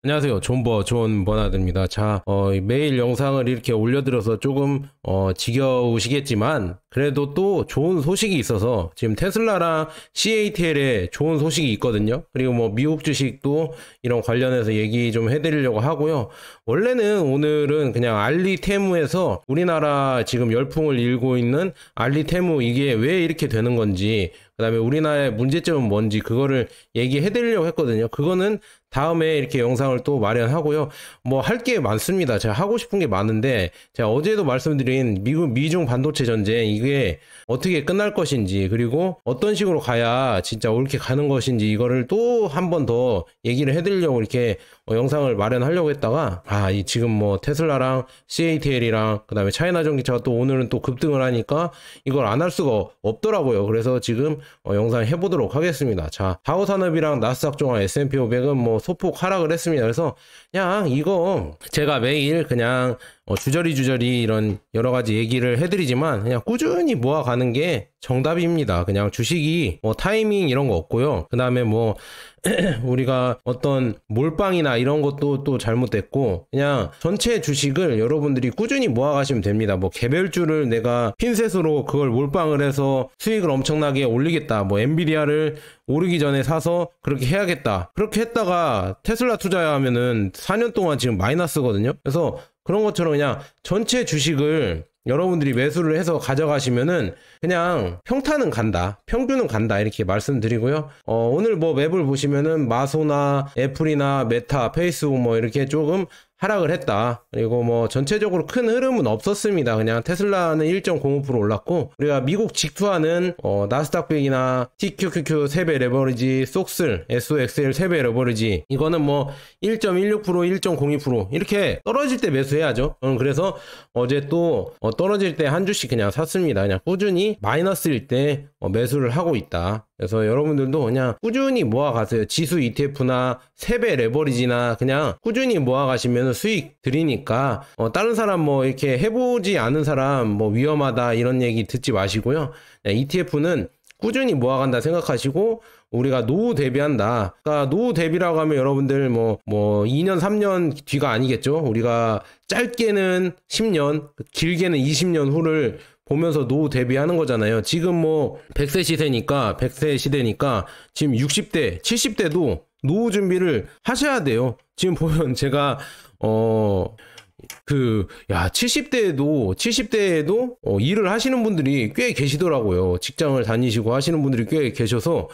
안녕하세요. 존 버나드입니다. 자, 매일 영상을 이렇게 올려드려서 조금, 지겨우시겠지만, 그래도 또 좋은 소식이 있어서, 지금 테슬라랑 CATL에 좋은 소식이 있거든요. 그리고 뭐, 미국 주식도 이런 관련해서 얘기 좀 해드리려고 하고요. 원래는 오늘은 그냥 알리테무에서 우리나라 지금 열풍을 일고 있는 알리테무 이게 왜 이렇게 되는 건지, 그 다음에 우리나라의 문제점은 뭔지 그거를 얘기해 드리려고 했거든요. 그거는 다음에 이렇게 영상을 또 마련하고요. 뭐 할 게 많습니다. 제가 하고 싶은 게 많은데 제가 어제도 말씀드린 미중 반도체 전쟁 이게 어떻게 끝날 것인지 그리고 어떤 식으로 가야 진짜 옳게 가는 것인지 이거를 또 한 번 더 얘기를 해드리려고 이렇게 영상을 마련하려고 했다가 이 지금 뭐 테슬라랑 CATL이랑 그 다음에 차이나 전기차가 또 오늘은 또 급등을 하니까 이걸 안 할 수가 없더라고요. 그래서 지금 영상 해보도록 하겠습니다. 자, 다우산업이랑 나스닥 종합 S&P 500은 뭐 소폭 하락을 했습니다. 그래서 그냥 이거 제가 매일 그냥 주저리 이런 여러 가지 얘기를 해드리지만 그냥 꾸준히 모아가는 게 정답입니다. 그냥 주식이 뭐 타이밍 이런 거 없고요. 그 다음에 뭐 우리가 어떤 몰빵이나 이런 것도 또 잘못됐고 그냥 전체 주식을 여러분들이 꾸준히 모아가시면 됩니다. 뭐 개별주를 내가 핀셋으로 그걸 몰빵을 해서 수익을 엄청나게 올리겠다. 뭐 엔비디아를 오르기 전에 사서 그렇게 해야겠다. 그렇게 했다가 테슬라 투자하면은 4년 동안 지금 마이너스거든요. 그래서 그런 것처럼 그냥 전체 주식을 여러분들이 매수를 해서 가져가시면은 그냥 평타는 간다, 평균은 간다 이렇게 말씀드리고요. 오늘 뭐 맵을 보시면은 마소나 애플이나 메타, 페이스북 뭐 이렇게 조금 하락을 했다. 그리고 뭐 전체적으로 큰 흐름은 없었습니다. 그냥 테슬라는 1.05% 올랐고 우리가 미국 직투하는 나스닥 100이나 TQQQ 3배 레버리지, 속슬, SOXL 3배 레버리지 이거는 뭐 1.16%, 1.02% 이렇게 떨어질 때 매수해야죠. 그래서 어제 또 떨어질 때 한 주씩 그냥 샀습니다. 그냥 꾸준히 마이너스일 때 매수를 하고 있다. 그래서 여러분들도 그냥 꾸준히 모아가세요. 지수 ETF나 3배 레버리지나 그냥 꾸준히 모아가시면 수익 드리니까 다른 사람 뭐 이렇게 해보지 않은 사람 뭐 위험하다 이런 얘기 듣지 마시고요. ETF는 꾸준히 모아간다 생각하시고 우리가 노후 대비한다. 그러니까 노후 대비라고 하면 여러분들 뭐 2년 3년 뒤가 아니겠죠. 우리가 짧게는 10년 길게는 20년 후를 보면서 노후 대비하는 거잖아요. 지금 뭐 100세 시대니까 지금 60대 70대도 노후 준비를 하셔야 돼요. 지금 보면 제가 70대에도 일을 하시는 분들이 꽤 계시더라고요. 직장을 다니시고 하시는 분들이 꽤 계셔서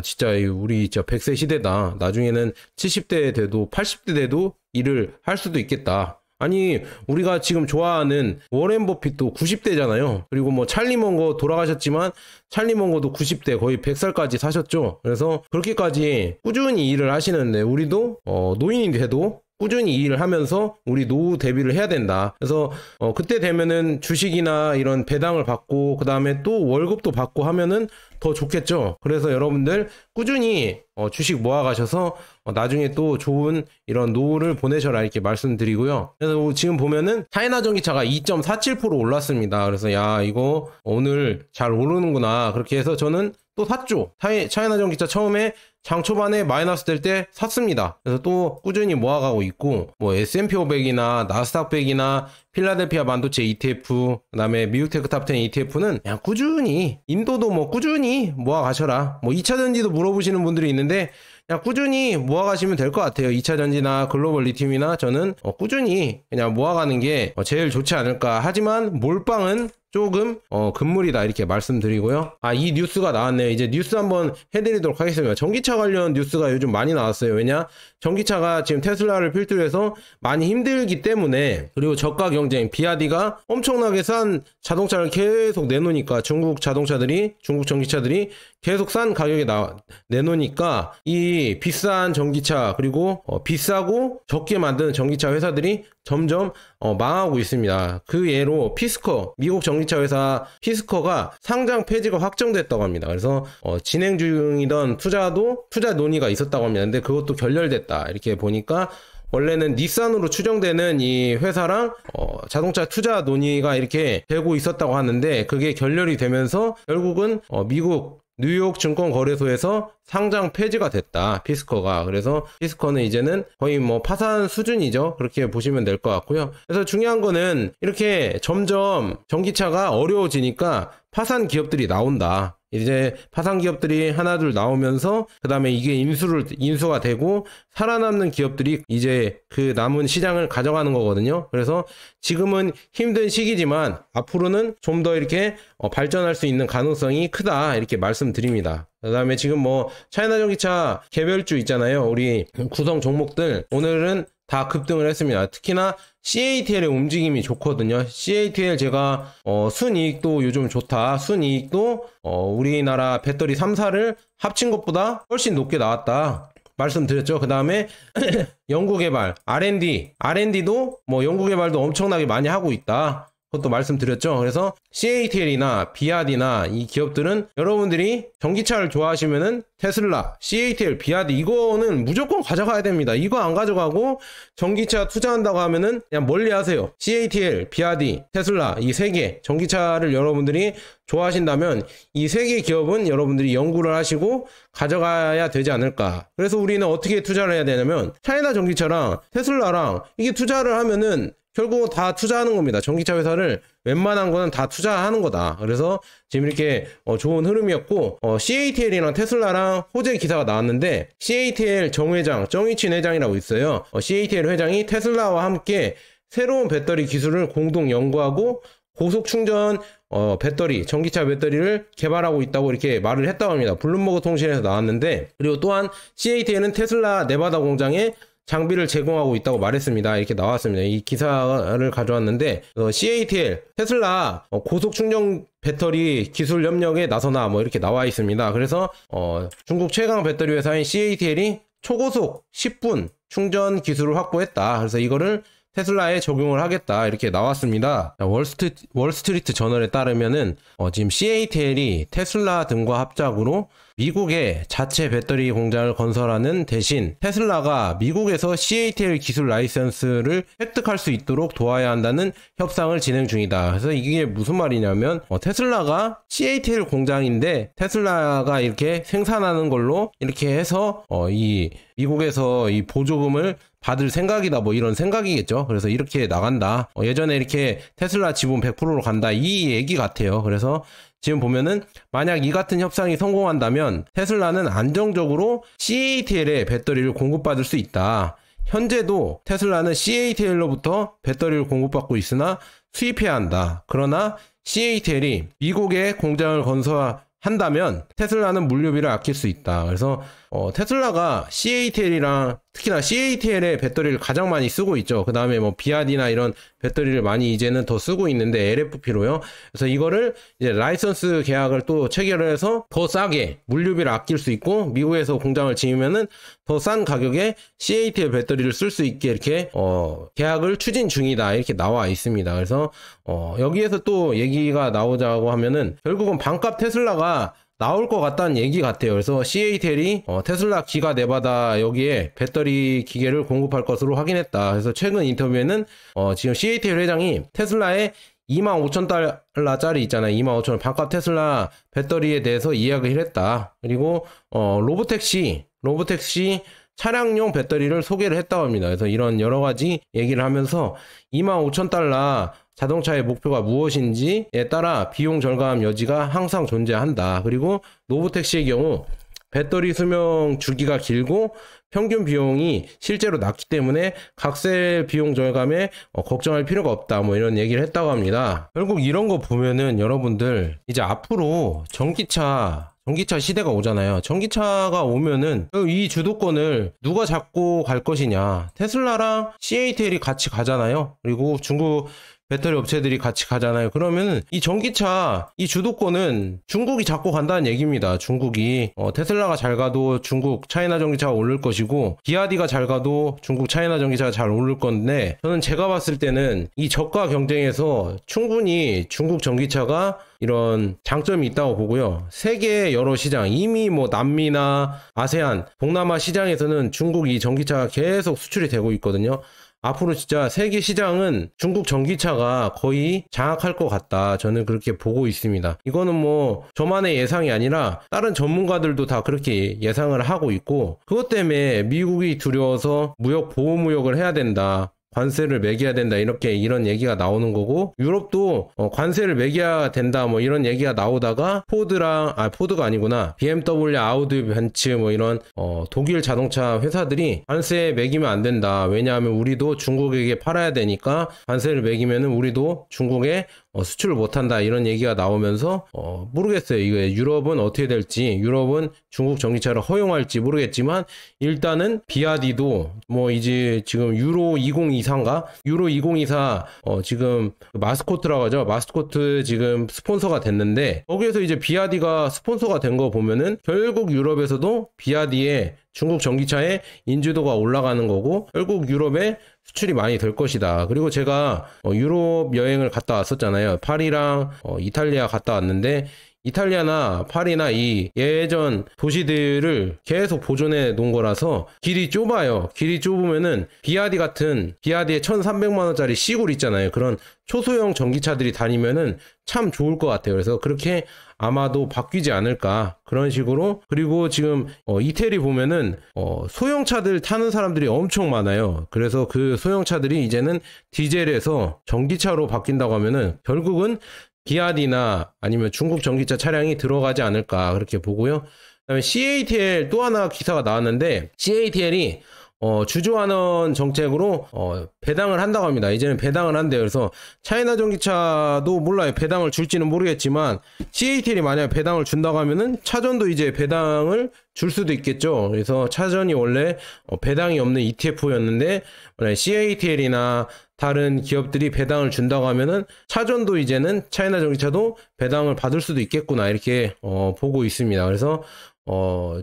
진짜 우리 진짜 100세 시대다. 나중에는 70대 돼도 80대 돼도 일을 할 수도 있겠다. 아니 우리가 지금 좋아하는 워렌 버핏도 90대잖아요. 그리고 뭐 찰리 먼거 돌아가셨지만 찰리 먼거도 90대 거의 100살까지 사셨죠. 그래서 그렇게까지 꾸준히 일을 하시는데 우리도 노인이 돼도 꾸준히 일을 하면서 우리 노후 대비를 해야 된다. 그래서 그때 되면은 주식이나 이런 배당을 받고 그 다음에 또 월급도 받고 하면은 더 좋겠죠. 그래서 여러분들 꾸준히 주식 모아가셔서 나중에 또 좋은 이런 노후를 보내셔라 이렇게 말씀드리고요. 그래서 지금 보면은 차이나 전기차가 2.47% 올랐습니다. 그래서 이거 오늘 잘 오르는구나 그렇게 해서 저는 또 샀죠. 차이나 전기차 처음에 장 초반에 마이너스 될 때 샀습니다. 그래서 또 꾸준히 모아가고 있고 뭐 S&P 500이나 나스닥 100이나 필라델피아 반도체 ETF 그 다음에 미국 테크탑10 ETF는 그냥 꾸준히 인도도 뭐 꾸준히 모아가셔라. 뭐 2차전지도 물어보시는 분들이 있는데 그냥 꾸준히 모아가시면 될 것 같아요. 2차전지나 글로벌 리튬이나 저는 꾸준히 그냥 모아가는 게 제일 좋지 않을까. 하지만 몰빵은 조금 금물이다 이렇게 말씀드리고요. 이 뉴스가 나왔네요. 이제 뉴스 한번 해드리도록 하겠습니다. 전기차 관련 뉴스가 요즘 많이 나왔어요. 왜냐? 전기차가 지금 테슬라를 필두로 해서 많이 힘들기 때문에 그리고 저가 경쟁 비아디가 엄청나게 싼 자동차를 계속 내놓으니까 중국 전기차들이 계속 싼 가격에 내놓으니까 이 비싼 전기차 그리고 비싸고 적게 만드는 전기차 회사들이 점점 망하고 있습니다. 그 예로 피스커 미국 전기차 회사 피스커가 상장 폐지가 확정됐다고 합니다. 그래서 진행 중이던 투자 논의가 있었다고 합니다. 근데 그것도 결렬됐다 이렇게 보니까 원래는 닛산으로 추정되는 이 회사랑 자동차 투자 논의가 이렇게 되고 있었다고 하는데 그게 결렬이 되면서 결국은 미국 뉴욕 증권거래소에서 상장 폐지가 됐다. 피스커가. 그래서 피스커는 이제는 거의 뭐 파산 수준이죠. 그렇게 보시면 될 것 같고요. 그래서 중요한 거는 이렇게 점점 전기차가 어려워지니까 파산 기업들이 나온다. 이제 파산 기업들이 하나둘 나오면서 그 다음에 이게 인수가 되고 살아남는 기업들이 이제 그 남은 시장을 가져가는 거거든요. 그래서 지금은 힘든 시기지만 앞으로는 좀 더 이렇게 발전할 수 있는 가능성이 크다, 이렇게 말씀드립니다. 그 다음에 지금 뭐 차이나 전기차 개별주 있잖아요. 우리 구성 종목들 오늘은 다 급등을 했습니다. 특히나 CATL의 움직임이 좋거든요. CATL 제가 순이익도 요즘 좋다. 순이익도 우리나라 배터리 3사를 합친 것보다 훨씬 높게 나왔다 말씀드렸죠. 그 다음에 연구개발 R&D도 뭐 연구개발도 엄청나게 많이 하고 있다. 그것도 말씀드렸죠. 그래서 CATL이나 비아디나 이 기업들은 여러분들이 전기차를 좋아하시면은 테슬라, CATL, 비아디 이거는 무조건 가져가야 됩니다. 이거 안 가져가고 전기차 투자한다고 하면은 그냥 멀리 하세요. CATL, 비아디, 테슬라 이 세 개 전기차를 여러분들이 좋아하신다면 이 세 개 기업은 여러분들이 연구를 하시고 가져가야 되지 않을까. 그래서 우리는 어떻게 투자를 해야 되냐면 차이나 전기차랑 테슬라랑 이게 투자를 하면은 결국 다 투자하는 겁니다. 전기차 회사를 웬만한 거는 다 투자하는 거다. 그래서 지금 이렇게 좋은 흐름이었고 CATL이랑 테슬라랑 호재 기사가 나왔는데 CATL 정회장, 정의친 회장이라고 있어요. CATL 회장이 테슬라와 함께 새로운 배터리 기술을 공동 연구하고 고속 충전 배터리, 전기차 배터리를 개발하고 있다고 이렇게 말을 했다고 합니다. 블룸버그 통신에서 나왔는데, 그리고 또한 CATL은 테슬라 네바다 공장에 장비를 제공하고 있다고 말했습니다. 이렇게 나왔습니다. 이 기사를 가져왔는데 CATL, 테슬라 고속 충전 배터리 기술 협력에 나서나 뭐 이렇게 나와 있습니다. 그래서 중국 최강 배터리 회사인 CATL이 초고속 10분 충전 기술을 확보했다. 그래서 이거를 테슬라에 적용을 하겠다 이렇게 나왔습니다. 월스트리트 저널에 따르면은 지금 CATL이 테슬라 등과 합작으로 미국에 자체 배터리 공장을 건설하는 대신 테슬라가 미국에서 CATL 기술 라이선스를 획득할 수 있도록 도와야 한다는 협상을 진행 중이다. 그래서 이게 무슨 말이냐면 테슬라가 CATL 공장인데 테슬라가 이렇게 생산하는 걸로 이렇게 해서 이 미국에서 이 보조금을 받을 생각이다, 뭐 이런 생각이겠죠. 그래서 이렇게 나간다. 예전에 이렇게 테슬라 지분 100%로 간다, 이 얘기 같아요. 그래서 지금 보면은 만약 이 같은 협상이 성공한다면 테슬라는 안정적으로 CATL에 배터리를 공급받을 수 있다. 현재도 테슬라는 CATL로부터 배터리를 공급받고 있으나 수입해야 한다. 그러나 CATL이 미국에 공장을 건설한다면 테슬라는 물류비를 아낄 수 있다. 그래서 테슬라가 CATL이랑 특히나 CATL의 배터리를 가장 많이 쓰고 있죠. 그 다음에 뭐 비아디나 이런 배터리를 많이 이제는 더 쓰고 있는데 LFP로요. 그래서 이거를 이제 라이선스 계약을 또 체결을 해서 더 싸게 물류비를 아낄 수 있고 미국에서 공장을 지으면은 더 싼 가격에 CATL 배터리를 쓸 수 있게 이렇게 계약을 추진 중이다 이렇게 나와 있습니다. 그래서 여기에서 또 얘기가 나오자고 하면은 결국은 반값 테슬라가 나올 것 같다는 얘기 같아요. 그래서 CATL이 테슬라 기가 네바다 여기에 배터리 기계를 공급할 것으로 확인했다. 그래서 최근 인터뷰에는 지금 CATL 회장이 테슬라의 25,000달러짜리 있잖아요. 25,000원 반값 테슬라 배터리에 대해서 이야기를 했다. 그리고 로보택시 차량용 배터리를 소개를 했다고 합니다. 그래서 이런 여러 가지 얘기를 하면서 25,000달러 자동차의 목표가 무엇인지에 따라 비용 절감 여지가 항상 존재한다. 그리고 로보택시의 경우 배터리 수명 주기가 길고 평균 비용이 실제로 낮기 때문에 각세 비용 절감에 걱정할 필요가 없다. 뭐 이런 얘기를 했다고 합니다. 결국 이런 거 보면은 여러분들 이제 앞으로 전기차 시대가 오잖아요. 전기차가 오면은 이 주도권을 누가 잡고 갈 것이냐. 테슬라랑 CATL이 같이 가잖아요. 그리고 중국 배터리 업체들이 같이 가잖아요. 그러면 이 전기차 이 주도권은 중국이 잡고 간다는 얘기입니다. 중국이 테슬라가 잘 가도 중국 차이나 전기차가 오를 것이고 비아디가 잘 가도 중국 차이나 전기차가 잘 오를 건데 저는 제가 봤을 때는 이 저가 경쟁에서 충분히 중국 전기차가 이런 장점이 있다고 보고요. 세계 여러 시장 이미 뭐 남미나 아세안 동남아 시장에서는 중국 이 전기차가 계속 수출이 되고 있거든요. 앞으로 진짜 세계 시장은 중국 전기차가 거의 장악할 것 같다. 저는 그렇게 보고 있습니다. 이거는 뭐 저만의 예상이 아니라 다른 전문가들도 다 그렇게 예상을 하고 있고, 그것 때문에 미국이 두려워서 보호무역을 해야 된다, 관세를 매겨야 된다, 이런 얘기가 나오는 거고, 유럽도 관세를 매겨야 된다 뭐 이런 얘기가 나오다가 포드가 아니구나, BMW, 아우디, 벤츠 뭐 이런 독일 자동차 회사들이 관세 매기면 안 된다, 왜냐하면 우리도 중국에게 팔아야 되니까 관세를 매기면은 우리도 중국에 수출을 못한다, 이런 얘기가 나오면서 모르겠어요. 이게 유럽은 어떻게 될지, 유럽은 중국 전기차를 허용할지 모르겠지만, 일단은 비아디도 뭐 이제 지금 유로 2024인가? 유로 2024 지금 마스코트라고 하죠. 마스코트 지금 스폰서가 됐는데, 거기에서 이제 비아디가 스폰서가 된 거 보면은 결국 유럽에서도 비아디의 중국 전기차의 인지도가 올라가는 거고, 결국 유럽에 수출이 많이 될 것이다. 그리고 제가 유럽 여행을 갔다 왔었잖아요. 파리랑 이탈리아 갔다 왔는데, 이탈리아나 파리나 이 예전 도시들을 계속 보존해 놓은 거라서 길이 좁아요. 길이 좁으면은 비아디의 1300만원짜리 시골 있잖아요. 그런 초소형 전기차들이 다니면은 참 좋을 것 같아요. 그래서 그렇게 아마도 바뀌지 않을까, 그런 식으로. 그리고 지금 이태리 보면은 소형차들 타는 사람들이 엄청 많아요. 그래서 그 소형차들이 이제는 디젤에서 전기차로 바뀐다고 하면은 결국은 비아디나 아니면 중국 전기차 차량이 들어가지 않을까, 그렇게 보고요. 그다음에 CATL 또 하나 기사가 나왔는데, CATL이 주주환원 정책으로 배당을 한다고 합니다. 이제는 배당을 한대요. 그래서 차이나 전기차도 몰라요. 배당을 줄지는 모르겠지만, CATL이 만약에 배당을 준다고 하면은 차전도 이제 배당을 줄 수도 있겠죠. 그래서 차전이 원래 배당이 없는 ETF였는데, CATL이나 다른 기업들이 배당을 준다고 하면은 차전도 이제는 차이나 전기차도 배당을 받을 수도 있겠구나, 이렇게 보고 있습니다. 그래서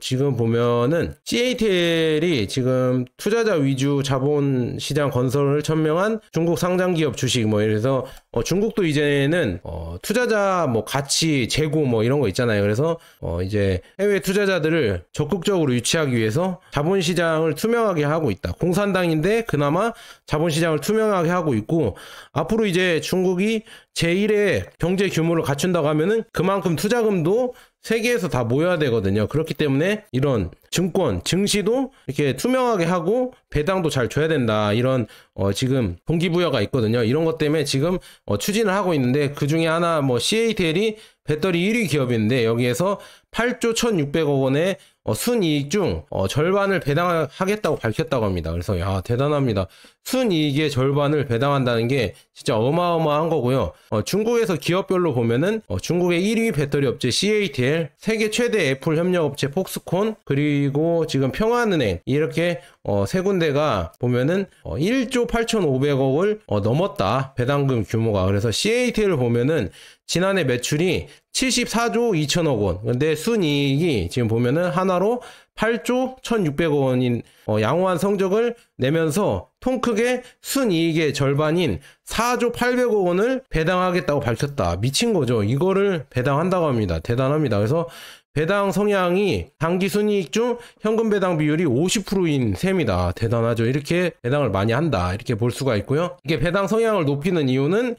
지금 보면은 CATL이 지금 투자자 위주 자본시장 건설을 천명한 중국 상장기업 주식, 뭐 이래서 중국도 이제는 투자자 뭐 가치 재고 뭐 이런 거 있잖아요. 그래서 이제 해외 투자자들을 적극적으로 유치하기 위해서 자본시장을 투명하게 하고 있다. 공산당인데 그나마 자본시장을 투명하게 하고 있고, 앞으로 이제 중국이 제1의 경제 규모를 갖춘다고 하면은 그만큼 투자금도 세계에서 다 모여야 되거든요. 그렇기 때문에 이런 증권, 증시도 이렇게 투명하게 하고 배당도 잘 줘야 된다, 이런 지금 동기부여가 있거든요. 이런 것 때문에 지금 추진을 하고 있는데, 그 중에 하나 뭐 CATL이 배터리 1위 기업인데, 여기에서 8조 1,600억 원의 순이익 중 절반을 배당하겠다고 밝혔다고 합니다. 그래서 야, 대단합니다. 순이익의 절반을 배당한다는 게 진짜 어마어마한 거고요. 중국에서 기업별로 보면은 중국의 1위 배터리 업체 CATL, 세계 최대 애플 협력 업체 폭스콘, 그리고 지금 평안은행, 이렇게 세 군데가 보면은 1조 8,500억을 넘었다, 배당금 규모가. 그래서 CATL을 보면은 지난해 매출이 74조 2천억 원. 근데 순이익이 지금 보면은 하나로 8조 1,600억 원인 양호한 성적을 내면서 통 크게 순이익의 절반인 4조 800억 원을 배당하겠다고 밝혔다. 미친 거죠. 이거를 배당한다고 합니다. 대단합니다. 그래서 배당 성향이 당기 순이익 중 현금 배당 비율이 50%인 셈이다. 대단하죠. 이렇게 배당을 많이 한다, 이렇게 볼 수가 있고요. 이게 배당 성향을 높이는 이유는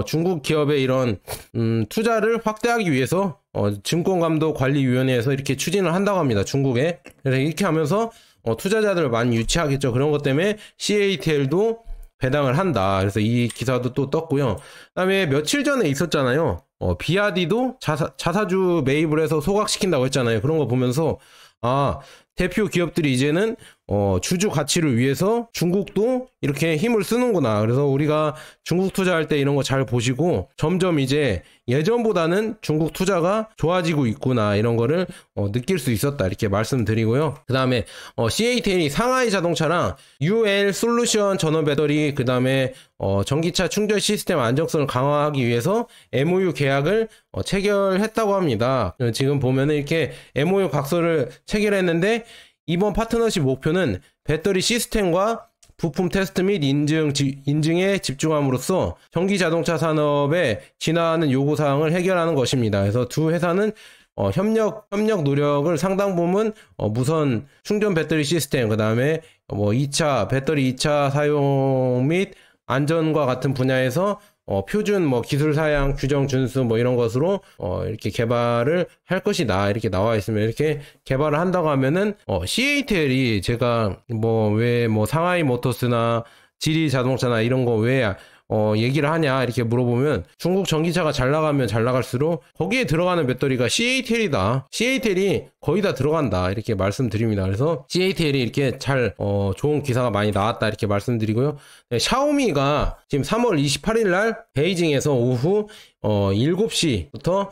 중국 기업의 이런 투자를 확대하기 위해서 증권감독관리위원회에서 이렇게 추진을 한다고 합니다. 중국에. 그래서 이렇게 하면서 투자자들을 많이 유치하겠죠. 그런 것 때문에 CATL도 배당을 한다. 그래서 이 기사도 또 떴고요. 그다음에 며칠 전에 있었잖아요. 비아디도 자사주 매입을 해서 소각시킨다고 했잖아요. 그런 거 보면서 대표 기업들이 이제는 주주 가치를 위해서 중국도 이렇게 힘을 쓰는구나. 그래서 우리가 중국 투자할 때 이런 거 잘 보시고, 점점 이제 예전보다는 중국 투자가 좋아지고 있구나, 이런 거를 느낄 수 있었다, 이렇게 말씀드리고요. 그 다음에 CATL이 상하이 자동차랑 UL 솔루션 전원 배터리, 그 다음에 전기차 충전 시스템 안정성을 강화하기 위해서 MOU 계약을 체결했다고 합니다. 지금 보면은 이렇게 MOU 각서를 체결했는데, 이번 파트너십 목표는 배터리 시스템과 부품 테스트 및 인증에 집중함으로써 전기 자동차 산업에 진화하는 요구사항을 해결하는 것입니다. 그래서 두 회사는 협력 노력을 상당 부분 무선 충전 배터리 시스템, 그 다음에 뭐 2차 배터리 2차 사용 및 안전과 같은 분야에서 표준 뭐 기술 사양 규정 준수 뭐 이런 것으로 이렇게 개발을 할 것이다 이렇게 나와 있으면, 이렇게 개발을 한다고 하면은 CATL이 제가 뭐 왜 뭐 상하이 모터스나 지리 자동차나 이런 거 왜 얘기를 하냐 이렇게 물어보면, 중국 전기차가 잘 나가면 잘 나갈수록 거기에 들어가는 배터리가 CATL이다. CATL이 거의 다 들어간다 이렇게 말씀드립니다. 그래서 CATL이 이렇게 잘 좋은 기사가 많이 나왔다 이렇게 말씀드리고요. 네, 샤오미가 지금 3월 28일 날 베이징에서 오후 7시부터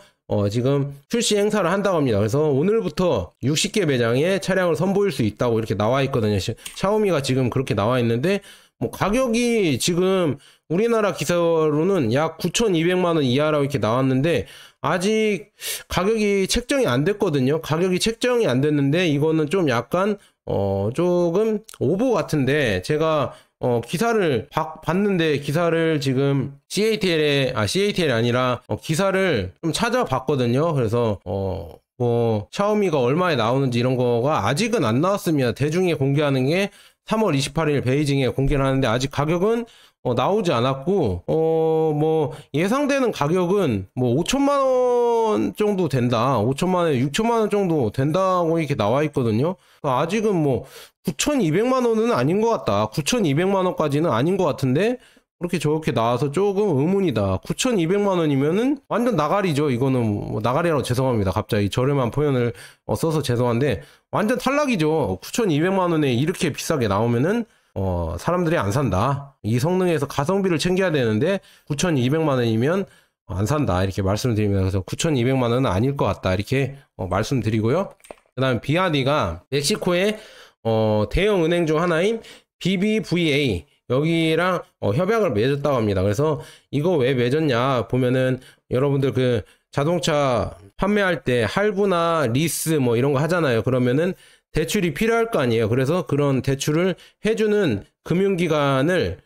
지금 출시 행사를 한다고 합니다. 그래서 오늘부터 60개 매장에 차량을 선보일 수 있다고 이렇게 나와 있거든요. 샤오미가 지금 그렇게 나와 있는데, 뭐 가격이 지금 우리나라 기사로는 약 9,200만원 이하라고 이렇게 나왔는데, 아직 가격이 책정이 안 됐거든요. 가격이 책정이 안 됐는데, 이거는 좀 약간 조금 오보 같은데, 제가 기사를 봤는데, 기사를 지금 CATL이 아니라 기사를 좀 찾아봤거든요. 그래서 뭐 샤오미가 얼마에 나오는지 이런 거가 아직은 안 나왔습니다. 대중에 공개하는 게 3월 28일 베이징에 공개를 하는데, 아직 가격은 나오지 않았고, 뭐 예상되는 가격은 뭐 5천만 원 정도 된다, 5천만 원, 6천만 원 정도 된다고 이렇게 나와 있거든요. 아직은 뭐 9,200만 원은 아닌 것 같다, 9,200만 원까지는 아닌 것 같은데, 그렇게 저렇게 나와서 조금 의문이다. 9,200만 원이면은 완전 나가리죠. 이거는 뭐 나가리라고 죄송합니다. 갑자기 저렴한 표현을 써서 죄송한데, 완전 탈락이죠. 9,200만 원에 이렇게 비싸게 나오면은 사람들이 안 산다. 이 성능에서 가성비를 챙겨야 되는데 9,200만 원이면 안 산다 이렇게 말씀드립니다. 그래서 9,200만 원은 아닐 것 같다 이렇게 말씀드리고요. 그 다음에 비아디가 멕시코의 대형 은행 중 하나인 BBVA 여기랑 협약을 맺었다고 합니다. 그래서 이거 왜 맺었냐 보면은, 여러분들 그 자동차 판매할 때 할부나 리스 뭐 이런 거 하잖아요. 그러면은 대출이 필요할 거 아니에요. 그래서 그런 대출을 해주는 금융기관을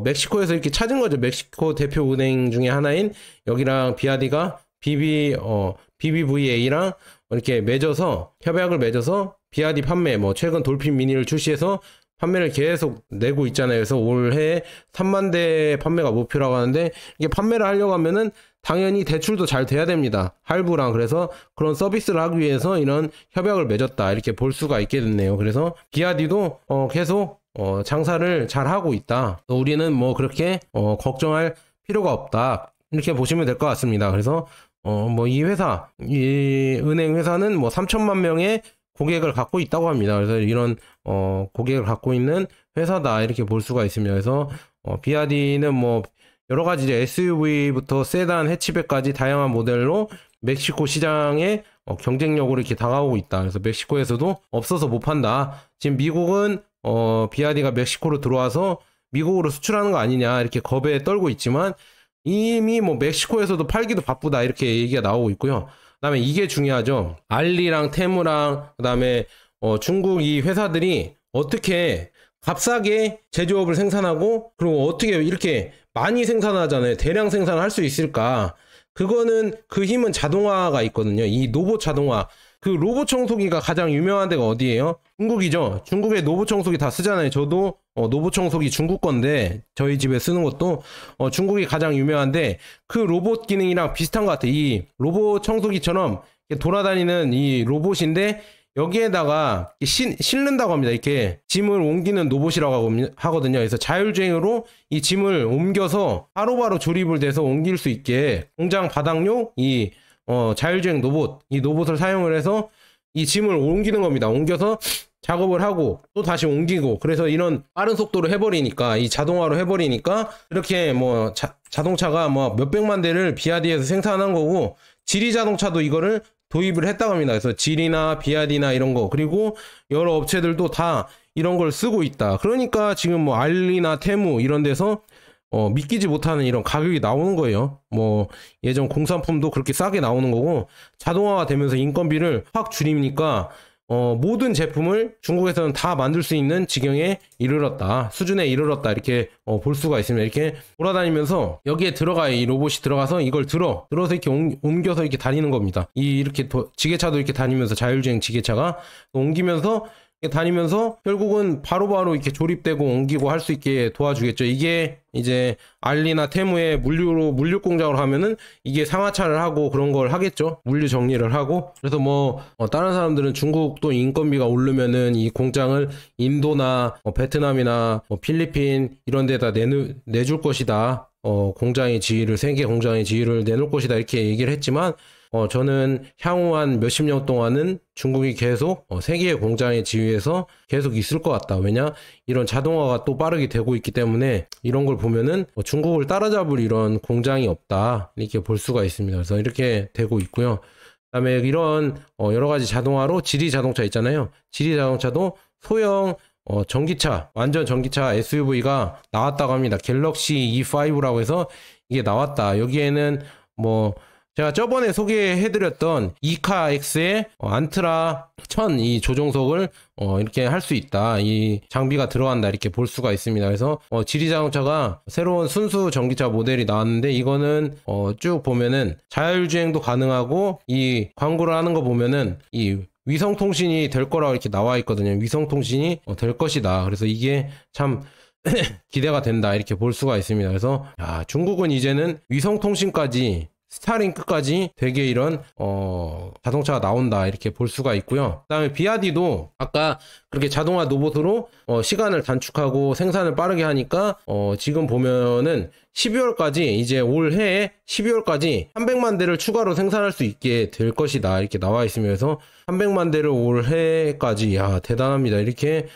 멕시코에서 이렇게 찾은 거죠. 멕시코 대표 은행 중에 하나인 여기랑 비아디가 BBVA랑 이렇게 맺어서 협약을 맺어서 비아디 판매, 뭐 최근 돌핀 미니를 출시해서 판매를 계속 내고 있잖아요. 그래서 올해 3만 대 판매가 목표라고 하는데, 이게 판매를 하려고 하면은 당연히 대출도 잘 돼야 됩니다. 할부랑. 그래서 그런 서비스를 하기 위해서 이런 협약을 맺었다 이렇게 볼 수가 있게 됐네요. 그래서 비아디도 계속 장사를 잘 하고 있다. 우리는 뭐 그렇게 걱정할 필요가 없다 이렇게 보시면 될 것 같습니다. 그래서 뭐 이 회사, 이 은행 회사는 뭐 3천만 명의 고객을 갖고 있다고 합니다. 그래서 이런 고객을 갖고 있는 회사다 이렇게 볼 수가 있습니다. 그래서 비아디는 뭐 여러 가지 SUV부터 세단, 해치백까지 다양한 모델로 멕시코 시장에 경쟁력으로 이렇게 다가오고 있다. 그래서 멕시코에서도 없어서 못 판다. 지금 미국은 비아디가 멕시코로 들어와서 미국으로 수출하는 거 아니냐 이렇게 겁에 떨고 있지만, 이미 뭐 멕시코에서도 팔기도 바쁘다 이렇게 얘기가 나오고 있고요. 그다음에 이게 중요하죠. 알리랑 테무랑 그다음에 중국 이 회사들이 어떻게 값싸게 제조업을 생산하고, 그리고 어떻게 이렇게 많이 생산하잖아요. 대량 생산을 할 수 있을까? 그거는 그 힘은 자동화가 있거든요. 이 로봇 자동화. 그 로봇 청소기가 가장 유명한 데가 어디예요? 중국이죠. 중국의 로봇 청소기 다 쓰잖아요. 저도 로봇 청소기 중국 건데 저희 집에 쓰는 것도 중국이 가장 유명한데, 그 로봇 기능이랑 비슷한 것 같아요. 이 로봇 청소기처럼 돌아다니는 이 로봇인데, 여기에다가 실는다고 합니다. 이렇게 짐을 옮기는 로봇이라고 하거든요. 그래서 자율주행으로 이 짐을 옮겨서 바로바로 조립을 돼서 옮길 수 있게, 공장 바닥용 이 자율주행 로봇, 이 로봇을 사용을 해서 이 짐을 옮기는 겁니다. 옮겨서 작업을 하고 또 다시 옮기고, 그래서 이런 빠른 속도로 해버리니까, 이 자동화로 해버리니까 이렇게 뭐 자동차가 뭐 몇백만 대를 비아디에서 생산한 거고, 지리 자동차도 이거를 도입을 했다고 합니다. 그래서 지리나 비아디나 이런 거, 그리고 여러 업체들도 다 이런 걸 쓰고 있다. 그러니까 지금 뭐 알리나 테무 이런 데서 믿기지 못하는 이런 가격이 나오는 거예요. 뭐 예전 공산품도 그렇게 싸게 나오는 거고, 자동화가 되면서 인건비를 확 줄이니까 모든 제품을 중국에서는 다 만들 수 있는 지경에 이르렀다, 수준에 이르렀다 이렇게 볼 수가 있습니다. 이렇게 돌아다니면서 여기에 들어가요. 이 로봇이 들어가서 이걸 들어서 이렇게 옮겨서 이렇게 다니는 겁니다. 이렇게 지게차도 이렇게 다니면서, 자율주행 지게차가 옮기면서 다니면서 결국은 바로바로 이렇게 조립되고 옮기고 할 수 있게 도와주겠죠. 이게 이제 알리나 테무의 물류 공장으로 하면은 이게 상하차를 하고 그런 걸 하겠죠. 물류 정리를 하고. 그래서 뭐 다른 사람들은 중국도 인건비가 오르면은 이 공장을 인도나 베트남이나 필리핀 이런 데다 내줄 것이다. 공장의 지위를, 세계 공장의 지위를 내놓을 것이다. 이렇게 얘기를 했지만 저는 향후 한 몇십 년 동안은 중국이 계속 세계의 공장의 지위에서 계속 있을 것 같다. 왜냐? 이런 자동화가 또 빠르게 되고 있기 때문에 이런 걸 보면은 중국을 따라잡을 이런 공장이 없다. 이렇게 볼 수가 있습니다. 그래서 이렇게 되고 있고요. 그다음에 이런 여러 가지 자동화로 지리 자동차 있잖아요. 지리 자동차도 소형 전기차, 완전 전기차 SUV가 나왔다고 합니다. 갤럭시 E5라고 해서 이게 나왔다. 여기에는 뭐 제가 저번에 소개해드렸던 이카X의 안트라 1000 이 조종석을 이렇게 할 수 있다. 이 장비가 들어간다. 이렇게 볼 수가 있습니다. 그래서 지리자동차가 새로운 순수 전기차 모델이 나왔는데 이거는 쭉 보면은 자율주행도 가능하고 이 광고를 하는 거 보면은 이 위성통신이 될 거라고 이렇게 나와 있거든요. 위성통신이 될 것이다. 그래서 이게 참 기대가 된다. 이렇게 볼 수가 있습니다. 그래서 중국은 이제는 위성통신까지 스타링크까지 되게 이런 자동차가 나온다 이렇게 볼 수가 있고요. 그 다음에 비아디도 아까 그렇게 자동화 로봇으로 시간을 단축하고 생산을 빠르게 하니까 지금 보면은 12월까지 이제 올해에 12월까지 300만 대를 추가로 생산할 수 있게 될 것이다 이렇게 나와 있으면서 그래서 300만 대를 올해까지 대단합니다 이렇게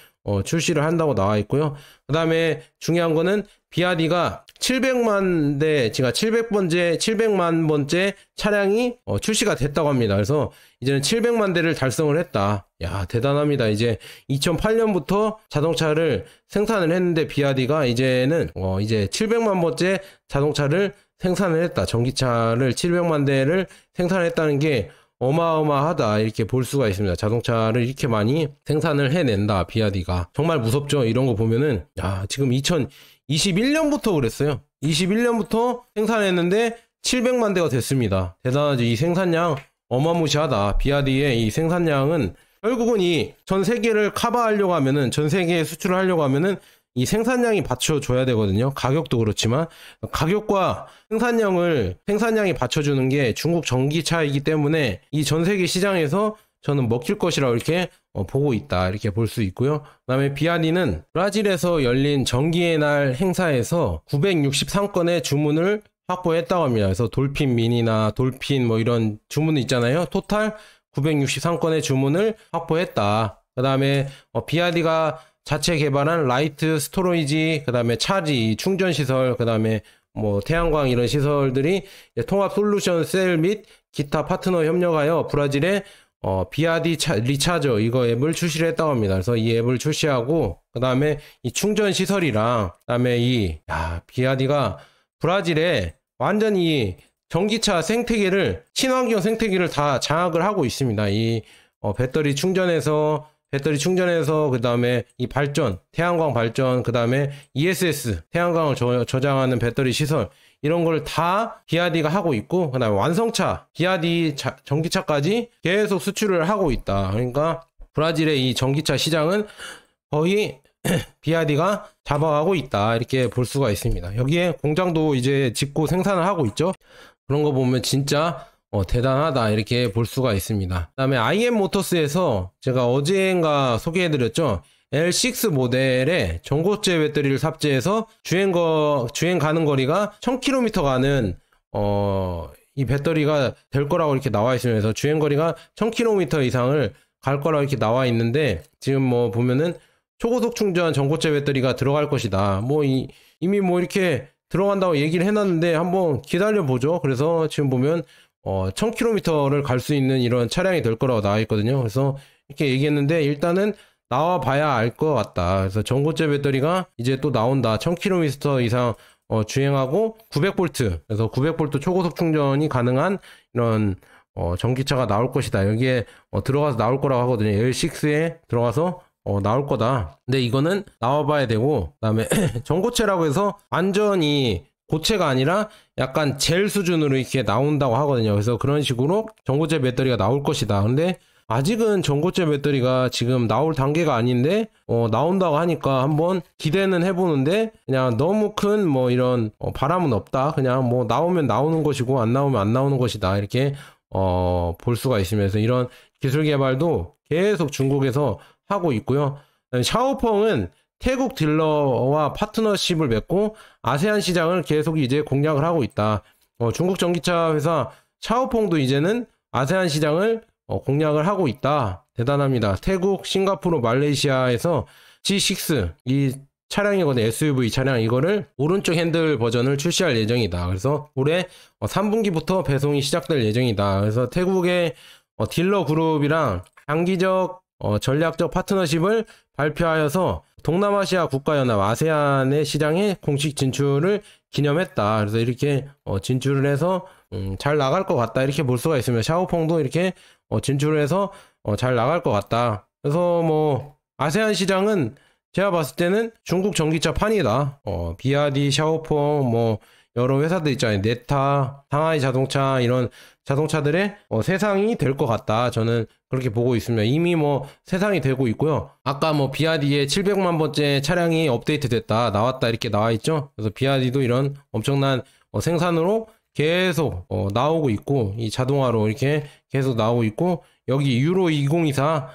출시를 한다고 나와 있고요. 그 다음에 중요한 거는 비아디가 700만 대, 제가 700만 번째 차량이 출시가 됐다고 합니다. 그래서 이제는 700만 대를 달성을 했다. 야, 대단합니다. 이제 2008년부터 자동차를 생산을 했는데 비아디가 이제는 이제 700만 번째 자동차를 생산을 했다. 전기차를 700만 대를 생산했다는 게 어마어마하다 이렇게 볼 수가 있습니다. 자동차를 이렇게 많이 생산을 해낸다 비아디가. 정말 무섭죠. 이런 거 보면은 지금 2021년부터 그랬어요. 21년부터 생산했는데 700만 대가 됐습니다. 대단하죠. 이 생산량 어마무시하다. 비아디의 이 생산량은 결국은 이 전 세계를 커버하려고 하면은, 전 세계에 수출을 하려고 하면은 이 생산량이 받쳐줘야 되거든요. 가격도 그렇지만 가격과 생산량이 받쳐주는 게 중국 전기차이기 때문에 이 전 세계 시장에서 저는 먹힐 것이라고 이렇게 보고 있다 이렇게 볼 수 있고요. 그 다음에 비아디는 브라질에서 열린 전기의 날 행사에서 963건의 주문을 확보했다고 합니다. 그래서 돌핀 미니나 돌핀 뭐 이런 주문 있잖아요. 토탈 963건의 주문을 확보했다. 그 다음에 비아디가 자체 개발한 라이트 스토리지, 그 다음에 차지, 충전시설, 그 다음에 뭐 태양광 이런 시설들이 통합 솔루션 셀 및 기타 파트너 협력하여 브라질의 비아디 리차저 이거 앱을 출시를 했다고 합니다. 그래서 이 앱을 출시하고 그 다음에 이 충전 시설이랑 그 다음에 비아디가 브라질에 완전히 전기차 생태계를 친환경 생태계를 다 장악을 하고 있습니다. 이 배터리 충전에서 그 다음에 이 발전, 태양광 발전, 그 다음에 ESS, 태양광을 저장하는 배터리 시설, 이런 걸 다 비아디가 하고 있고, 그 다음에 완성차, 비아디 전기차까지 계속 수출을 하고 있다. 그러니까 브라질의 이 전기차 시장은 거의 비아디가 잡아가고 있다. 이렇게 볼 수가 있습니다. 여기에 공장도 이제 짓고 생산을 하고 있죠. 그런 거 보면 진짜 대단하다 이렇게 볼 수가 있습니다. 그 다음에 IM모터스에서 제가 어제인가 소개해드렸죠. L6 모델에 전고체 배터리를 탑재해서 주행 가는 거리가 1000km 가는 이 배터리가 될 거라고 이렇게 나와 있으면서 주행 거리가 1000km 이상을 갈 거라고 이렇게 나와 있는데, 지금 뭐 보면은 초고속 충전 전고체 배터리가 들어갈 것이다. 뭐 이미 뭐 이렇게 들어간다고 얘기를 해놨는데 한번 기다려 보죠. 그래서 지금 보면 1000km를 갈 수 있는 이런 차량이 될 거라고 나와 있거든요. 그래서 이렇게 얘기했는데 일단은 나와 봐야 알 것 같다. 그래서 전고체 배터리가 이제 또 나온다. 1000km 이상 주행하고 900V, 그래서 900V 초고속 충전이 가능한 이런 전기차가 나올 것이다. 여기에 들어가서 나올 거라고 하거든요. L6에 들어가서 나올 거다. 근데 이거는 나와봐야 되고, 그다음에 전고체라고 해서 완전히 고체가 아니라 약간 젤 수준으로 이렇게 나온다고 하거든요. 그래서 그런 식으로 전고체 배터리가 나올 것이다. 근데 아직은 전고체 배터리가 지금 나올 단계가 아닌데 나온다고 하니까 한번 기대는 해보는데 그냥 너무 큰 뭐 이런 바람은 없다. 그냥 뭐 나오면 나오는 것이고 안 나오면 안 나오는 것이다. 이렇게 볼 수가 있으면서 이런 기술 개발도 계속 중국에서 하고 있고요. 샤오펑은 태국 딜러와 파트너십을 맺고 아세안 시장을 계속 이제 공략을 하고 있다. 중국 전기차 회사 샤오펑도 이제는 아세안 시장을 공략을 하고 있다. 대단합니다. 태국, 싱가포르, 말레이시아에서 G6 이 차량이거든요. SUV 차량 이거를 오른쪽 핸들 버전을 출시할 예정이다. 그래서 올해 3분기부터 배송이 시작될 예정이다. 그래서 태국의 딜러 그룹이랑 장기적 전략적 파트너십을 발표하여서 동남아시아 국가연합 아세안의 시장에 공식 진출을 기념했다. 그래서 이렇게 진출을 해서 잘 나갈 것 같다. 이렇게 볼 수가 있으면 샤오펑도 이렇게 진출을 해서 잘 나갈 것 같다. 그래서 뭐 아세안 시장은 제가 봤을 때는 중국 전기차 판이다. 비아디, 샤오펑 뭐 여러 회사들 있잖아요. 네타, 상하이 자동차 이런 자동차들의 세상이 될 것 같다. 저는 그렇게 보고 있습니다. 이미 뭐 세상이 되고 있고요. 아까 뭐 비아디의 700만 번째 차량이 업데이트 됐다. 나왔다. 이렇게 나와 있죠. 그래서 비아디도 이런 엄청난 생산으로 계속 나오고 있고 이 자동화로 이렇게 계속 나오고 있고 여기 유로 2024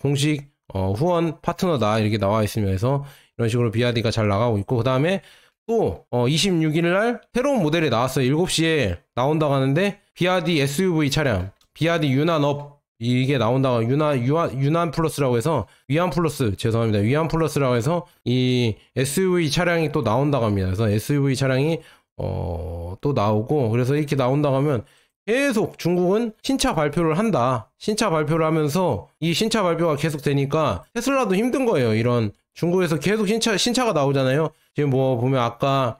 공식 후원 파트너다. 이렇게 나와 있으면서 그래서 이런 식으로 비아디가 잘 나가고 있고 그 다음에 또 26일 날 새로운 모델이 나왔어요. 7시에 나온다고 하는데 비아디 SUV 차량 비아디 유난업 이게 나온다고 유난 플러스라고 해서 위안 플러스 죄송합니다. 위안 플러스라고 해서 이 SUV 차량이 또 나온다고 합니다. 그래서 SUV 차량이 또 나오고 그래서 이렇게 나온다고 하면 계속 중국은 신차 발표를 한다. 신차 발표를 하면서 이 신차 발표가 계속 되니까 테슬라도 힘든 거예요. 이런 중국에서 계속 신차가 나오잖아요. 지금 뭐 보면 아까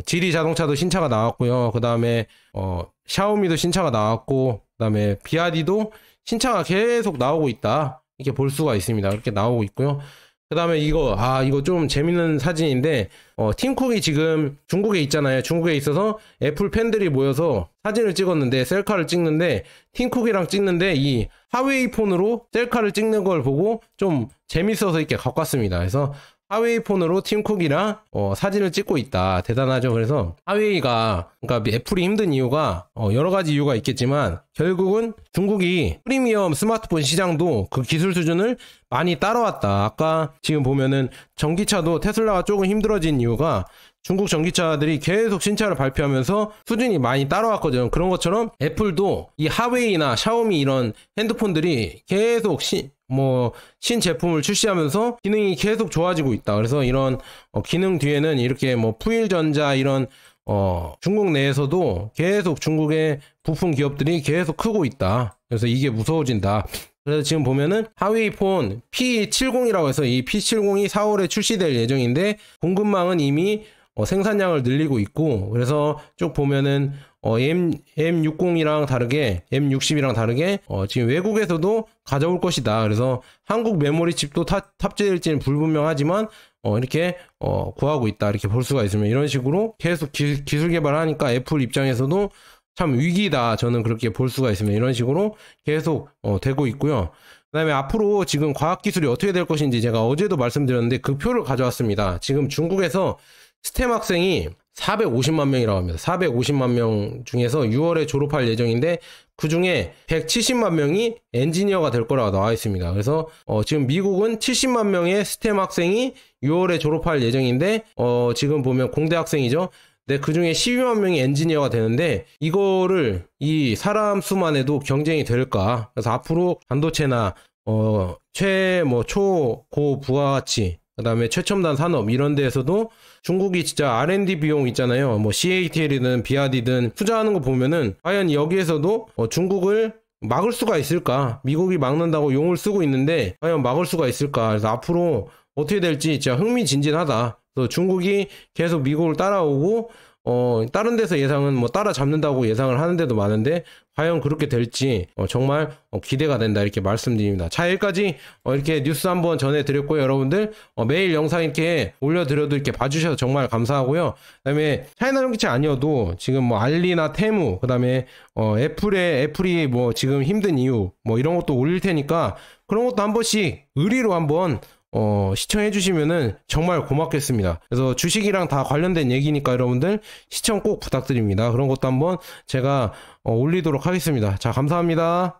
지리 자동차도 신차가 나왔고요. 그 다음에 샤오미도 신차가 나왔고 그 다음에 비아디도 신차가 계속 나오고 있다. 이렇게 볼 수가 있습니다. 이렇게 나오고 있고요. 그 다음에 이거 좀 재밌는 사진인데 팀쿡이 지금 중국에 있잖아요. 중국에 있어서 애플 팬들이 모여서 사진을 찍었는데 셀카를 찍는데 팀쿡이랑 찍는데 이 하웨이 폰으로 셀카를 찍는 걸 보고 좀 재밌어서 이렇게 갖고 왔습니다. 그래서 하웨이 폰으로 팀쿡이랑 사진을 찍고 있다. 대단하죠. 그래서 하웨이가 그러니까 애플이 힘든 이유가 여러 가지 이유가 있겠지만 결국은 중국이 프리미엄 스마트폰 시장도 그 기술 수준을 많이 따라왔다. 아까 지금 보면은 전기차도 테슬라가 조금 힘들어진 이유가 중국 전기차들이 계속 신차를 발표하면서 수준이 많이 따라왔거든요. 그런 것처럼 애플도 이 하웨이나 샤오미 이런 핸드폰들이 계속 신제품을 출시하면서 기능이 계속 좋아지고 있다. 그래서 이런 기능 뒤에는 이렇게 뭐 푸일전자 이런 중국 내에서도 계속 중국의 부품 기업들이 계속 크고 있다. 그래서 이게 무서워진다. 그래서 지금 보면은 하웨이 폰 P70이라고 해서 이 P70이 4월에 출시될 예정인데 공급망은 이미 생산량을 늘리고 있고 그래서 쭉 보면은 M60이랑 다르게 M60이랑 다르게 지금 외국에서도 가져올 것이다. 그래서 한국 메모리 칩도 탑재될지는 불분명하지만 이렇게 구하고 있다. 이렇게 볼 수가 있으면 이런 식으로 계속 기술 개발하니까 애플 입장에서도 참 위기다. 저는 그렇게 볼 수가 있으면 이런 식으로 계속 되고 있고요. 그 다음에 앞으로 지금 과학기술이 어떻게 될 것인지 제가 어제도 말씀드렸는데 그 표를 가져왔습니다. 지금 중국에서 스템 학생이 450만 명이라고 합니다. 450만 명 중에서 6월에 졸업할 예정인데 그 중에 170만 명이 엔지니어가 될 거라고 나와 있습니다. 그래서 지금 미국은 70만 명의 스템 학생이 6월에 졸업할 예정인데 지금 보면 공대 학생이죠. 근데 그 중에 12만 명이 엔지니어가 되는데 이거를 이 사람 수만 해도 경쟁이 될까? 그래서 앞으로 반도체나 초, 고 부가가치 그 다음에 최첨단 산업 이런 데에서도 중국이 진짜 R&D 비용 있잖아요. 뭐 CATL이든 비아디든 투자하는 거 보면은 과연 여기에서도 중국을 막을 수가 있을까? 미국이 막는다고 용을 쓰고 있는데 과연 막을 수가 있을까? 그래서 앞으로 어떻게 될지 진짜 흥미진진하다. 그래서 중국이 계속 미국을 따라오고 다른 데서 예상은 뭐 따라잡는다고 예상을 하는 데도 많은데 과연 그렇게 될지 정말 기대가 된다 이렇게 말씀드립니다. 자, 여기까지 이렇게 뉴스 한번 전해드렸고요. 여러분들 매일 영상 이렇게 올려드려도 이렇게 봐주셔서 정말 감사하고요. 그 다음에 차이나 전기차 아니어도 지금 뭐 알리나 테무, 그 다음에 애플이 뭐 지금 힘든 이유 뭐 이런 것도 올릴 테니까 그런 것도 한 번씩 의리로 한번 시청해 주시면은 정말 고맙겠습니다. 그래서 주식이랑 다 관련된 얘기니까 여러분들 시청 꼭 부탁드립니다. 그런 것도 한번 제가 올리도록 하겠습니다. 자, 감사합니다.